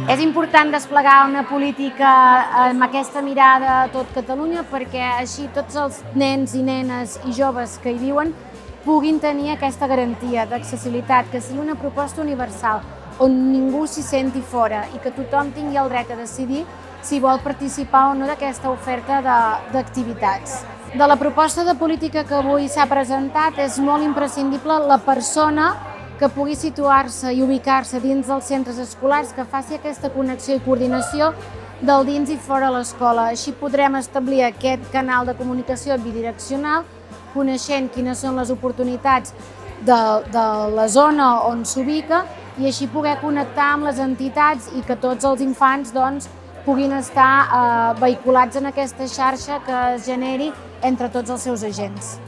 És important desplegar una política amb aquesta mirada a tot Catalunya perquè així tots els nens i nenes i joves que hi viuen puguin tenir aquesta garantia d'accessibilitat, que sigui una proposta universal on ningú s'hi senti fora i que tothom tingui el dret a decidir si vol participar o no d'aquesta oferta d'activitats. De la proposta de política que avui s'ha presentat és molt imprescindible la persona que pugui situar-se i ubicar-se dins dels centres escolars, que faci aquesta connexió i coordinació del dins i fora l'escola. Així podrem establir aquest canal de comunicació bidireccional, coneixent quines són les oportunitats de la zona on s'ubica i així poder connectar amb les entitats i que tots els infants puguin estar vehiculats en aquesta xarxa que es generi entre tots els seus agents.